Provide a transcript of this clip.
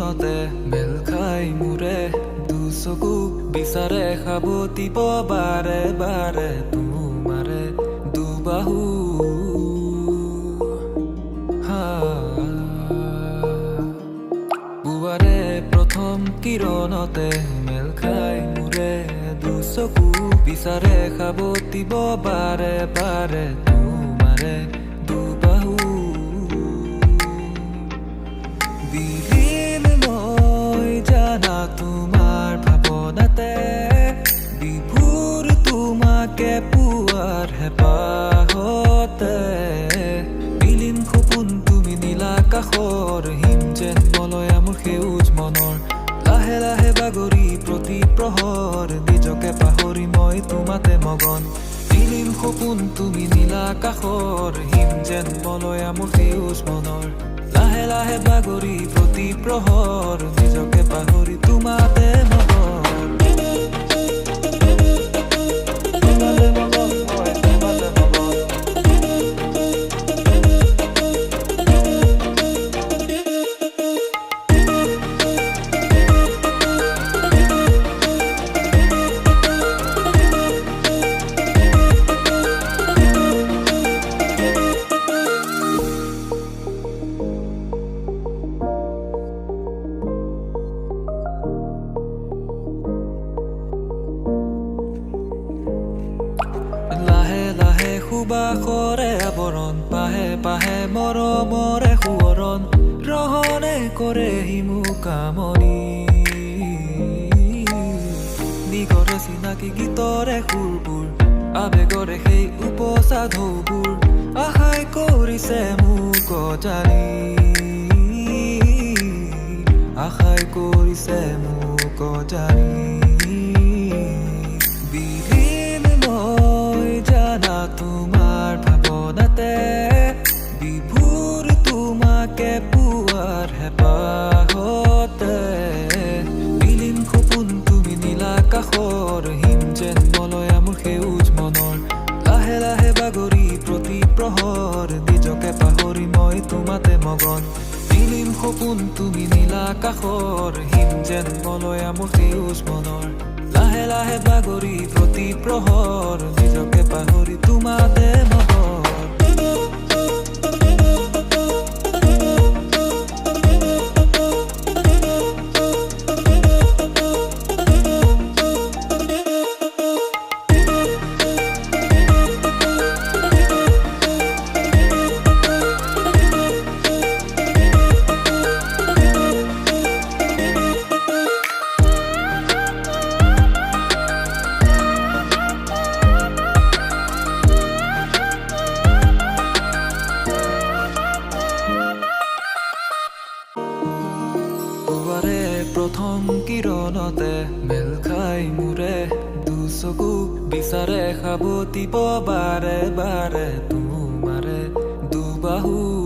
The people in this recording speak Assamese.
কিৰণতে মেল খাই মোৰে দুচকু বিচাৰে খাবতিব বাৰে বাৰে তোমাৰে দুবাহু পুৱাৰে প্ৰথম কিৰণতে মেল খাই মোৰে দুচকু বিচাৰে খাবতিব বাৰে বাৰে তোমাৰে দুবাহু বিলীন মই জানা তোমাৰ ভাৱনাতে বিভোৰ তোমাকে পোৱাৰ হেঁপাহতে বিলীন সপোন তুমি নীলা আকাশৰ হিম যেন বলয়া মোৰ সেউজ মনৰ লাহে লাহে বাগৰি প্ৰতি প্ৰহৰ নিজকে পাহৰি মই তোমাতে মগন বিলীন সপোন তুমি নীলা আকাশৰ হিম যেন বলয়া মোৰ সেউজ মনৰ লাহে লাহে বাগৰি প্ৰতি প্ৰহৰ নিজকে পাহৰি তোমাতে মগন সুবাসৰে আৱৰণ পাহে পাহে মৰমৰে সোঁৱৰণ ৰহনে কৰে হিমু কামনি নিগৰে চিনাকি গীতৰে সুৰবোৰ আবেগৰে সেই উপচা ঢৌবোৰ আশাই কৰিছে মোক জানি আশাই কৰিছে মোক জানি বিলীন মই জানা তোমাৰ ভাৱনাতে বিভোৰ তোমাকে পোৱাৰ হেঁপাহতে বিলীন সপোন তুমি নীলা আকাশৰ হিম যেন বলয়া মোৰ সেউজ মনৰ লাহে লাহে বাগৰি প্ৰতি প্ৰহৰ নিজকে পাহৰি মই তোমাতে মগন বিলীন সপোন তুমি নীলা আকাশৰ হিম যেন বলয়া মোৰ সেউজ মনৰ লাহে লাহে বাগৰি প্ৰতি প্ৰহৰ নিজকে পাহৰি তোমাতে মগন প্ৰথম কিৰণতে মেল খাই মোৰে দুচকু বিচাৰে খাবতিব বাৰে বাৰে তোমাৰে দুবাহু